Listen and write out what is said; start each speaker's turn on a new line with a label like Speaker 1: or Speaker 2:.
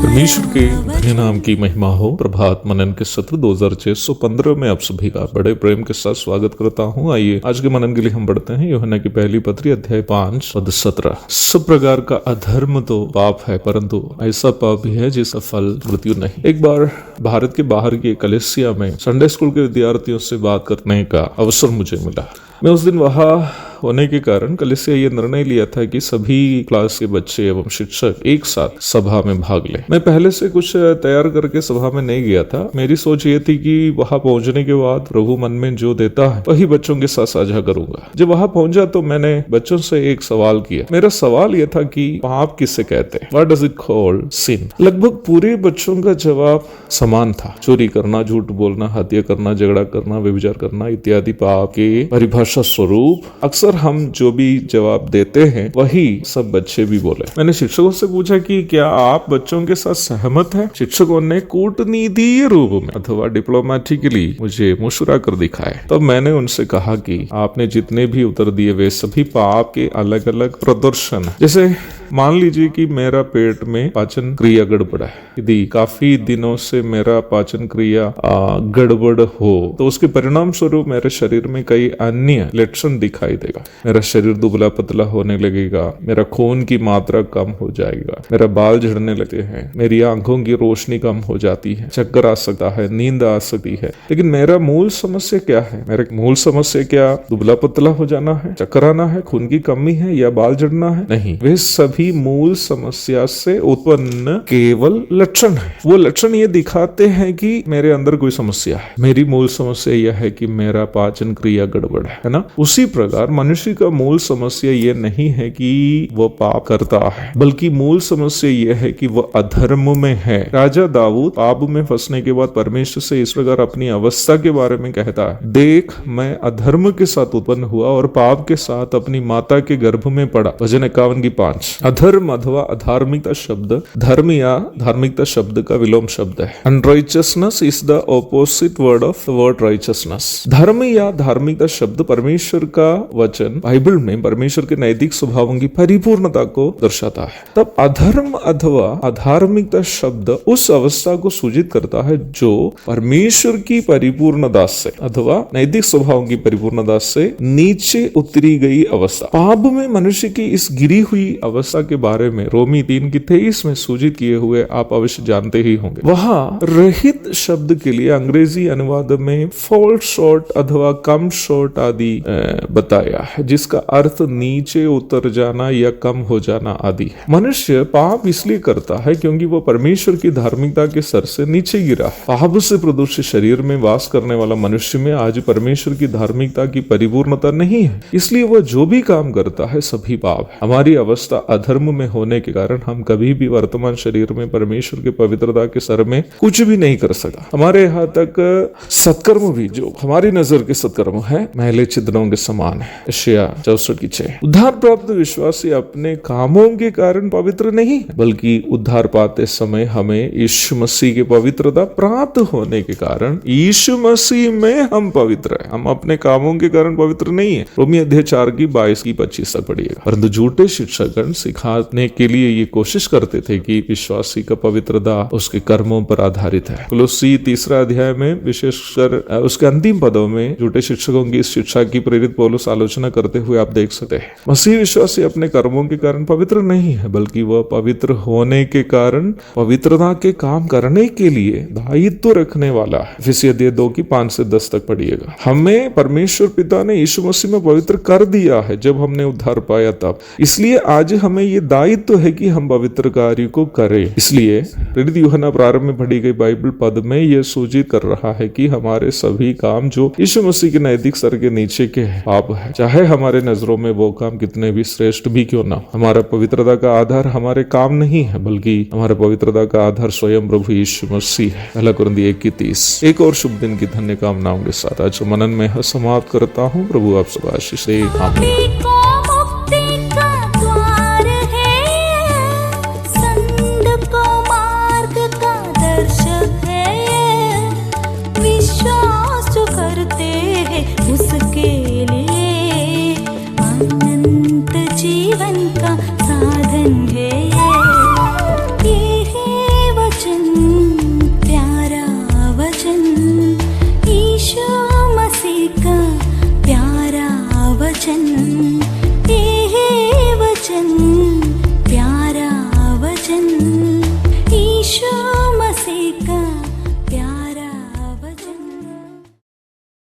Speaker 1: परमेश्वर के धन्य नाम की महिमा हो। प्रभात मनन के सत्र 2615 में आप सभी का बड़े प्रेम के साथ स्वागत करता हूँ। आइए आज के मनन के लिए हम बढ़ते हैं यूहन्ना की पहली पत्री अध्याय 5 पद 17। सब प्रकार का अधर्म तो पाप है, परंतु ऐसा पाप भी है जिसका फल मृत्यु नहीं। एक बार भारत के बाहर की कलीसिया में संडे स्कूल के विद्यार्थियों से बात करने का अवसर मुझे मिला। मैं उस दिन वहां होने के कारण कलीसिया ये निर्णय लिया था कि सभी क्लास के बच्चे एवं शिक्षक एक साथ सभा में भाग लें। मैं पहले से कुछ तैयार करके सभा में नहीं गया था। मेरी सोच ये थी कि वहां पहुंचने के बाद प्रभु मन में जो देता है वही बच्चों के साथ साझा करूंगा। जब वहां पहुंचा तो मैंने बच्चों से एक सवाल किया। मेरा सवाल यह था कि पाप किसे कहते हैं? व्हाट डज इट कॉल्ड सिन? लगभग पूरे बच्चों का जवाब समान था। चोरी करना, झूठ बोलना, हत्या करना, झगड़ा करना, व्यभिचार करना इत्यादि पाप के परिभाषा स्वरूप अक्सर हम जो भी जवाब देते हैं वही सब बच्चे भी बोले। मैंने शिक्षकों से पूछा कि क्या आप बच्चों के साथ सहमत हैं? शिक्षकों ने कूटनीतिक रूप में अथवा डिप्लोमेटिकली मुझे मुस्कुरा कर दिखाए। तब मैंने उनसे कहा कि आपने जितने भी उत्तर दिए वे सभी पाप के अलग अलग प्रदर्शन है। जैसे मान लीजिए कि मेरा पेट में पाचन क्रिया गड़बड़ है। यदि काफी दिनों से मेरा पाचन क्रिया गड़बड़ हो तो उसके परिणाम स्वरूप मेरे शरीर में कई अन्य लक्षण दिखाई देगा। मेरा शरीर दुबला पतला होने लगेगा, मेरा खून की मात्रा कम हो जाएगा, मेरा बाल झड़ने लगते हैं, मेरी आंखों की रोशनी कम हो जाती है, चक्कर आ सकता है, नींद आ सकती है। लेकिन मेरा मूल समस्या क्या है? मेरा मूल समस्या क्या दुबला पतला हो जाना है, चक्कर आना है, खून की कमी है या बाल झड़ना है? नहीं, वे सभी मूल समस्या से उत्पन्न केवल लक्षण है। वो लक्षण ये दिखाते हैं कि मेरे अंदर कोई समस्या है। मेरी मूल समस्या यह है कि मेरा पाचन क्रिया गड़बड़ है ना। उसी प्रकार मनुष्य का मूल समस्या ये नहीं है कि वो पाप करता है, बल्कि मूल समस्या ये है कि वो अधर्म में है। राजा दाऊद पाप में फंसने के बाद परमेश्वर से इस प्रकार अपनी अवस्था के बारे में कहता है, देख मैं अधर्म के साथ उत्पन्न हुआ और पाप के साथ अपनी माता के गर्भ में पड़ा। भजन 51 की 5। अधर्म अथवा अधार्मिकता शब्द धर्म या धार्मिकता शब्द का विलोम शब्द है। Unrighteousness is the opposite word of the word righteousness. धर्म या धार्मिकता शब्द परमेश्वर का वचन बाइबल में परमेश्वर के नैतिक स्वभावों की परिपूर्णता को दर्शाता है। तब अधर्म अथवा अधार्मिकता शब्द उस अवस्था को सूचित करता है जो परमेश्वर की परिपूर्णता से अथवा नैतिक स्वभावों की परिपूर्णता से नीचे उतरी गई अवस्था। पाप में मनुष्य की इस गिरी हुई अवस्था के बारे में रोमी 3:23 में सूचित किए हुए आप अवश्य जानते ही होंगे। वहां रहित शब्द के लिए अंग्रेजी अनुवाद में फॉल शॉर्ट अथवा कम शॉर्ट आदि बताया है, जिसका अर्थ नीचे उतर जाना या कम हो जाना आदि है। मनुष्य पाप इसलिए करता है क्योंकि वो परमेश्वर की धार्मिकता के स्तर से नीचे गिरा है। पाप से प्रदूषित शरीर में वास करने वाला मनुष्य में आज परमेश्वर की धार्मिकता की परिपूर्णता नहीं है, इसलिए वह जो भी काम करता है सभी पाप है। हमारी अवस्था अधर्म में होने के कारण हम कभी भी वर्तमान शरीर में परमेश्वर के पवित्रता के स्तर में कुछ भी नहीं कर सकता। हमारे यहाँ तक सत्कर्म भी जो हमारी नजर के सत्कर्म है मैले छिद्रों के समान है। यशायाह 64:6। उद्धार प्राप्त विश्वासी अपने कामों के कारण पवित्र नहीं है, बल्कि उद्धार पाते समय हमें यीशु मसीह की पवित्रता प्राप्त होने के कारण यीशु मसीह में हम पवित्र है। हम अपने कामों के कारण पवित्र नहीं है। रोमी अध्याय 4:22-25 तक पढ़िएगा। परंतु झूठे शिक्षकगण सिखाने के लिए ये कोशिश करते थे कि विश्वासी का पवित्रता उसके कर्मों पर आधारित है। कुलुस्सी 3 अध्याय में विशेषकर उसके अंतिम पदों में झूठे शिक्षकों की इस शिक्षा की प्रेरित पौलुस आलोचना करते हुए आप देख सकते हैं। मसीह विश्वासी अपने कर्मों के कारण पवित्र नहीं है, बल्कि वह पवित्र होने के कारण पवित्रता के काम करने के लिए दायित्व रखने वाला है। इफिसियों 2:5-10 तक पढ़िएगा। हमें परमेश्वर पिता ने यीशु मसीह में पवित्र कर दिया है जब हमने उद्धार पाया तब। इसलिए आज हमें हमें ये दायित्व है कि हम पवित्र कार्य को करें। इसलिए प्रेरित यूहन्ना प्रारंभ में पढ़ी गई बाइबल पद में यह सूचित कर रहा है कि हमारे सभी काम जो यीशु मसीह के नैतिक स्तर के नीचे के पाप है, चाहे हमारे नजरों में वो काम कितने भी श्रेष्ठ भी क्यों ना, हमारा पवित्रता का आधार हमारे काम नहीं है, बल्कि हमारे पवित्रता का आधार स्वयं प्रभु यीशु मसीह है। पहला कुरिन्थी 1:30। एक और शुभ दिन की धन्य कामनाओं के साथ आज मनन में समाप्त करता हूँ। प्रभु आप सब आशीष दे। आमीन।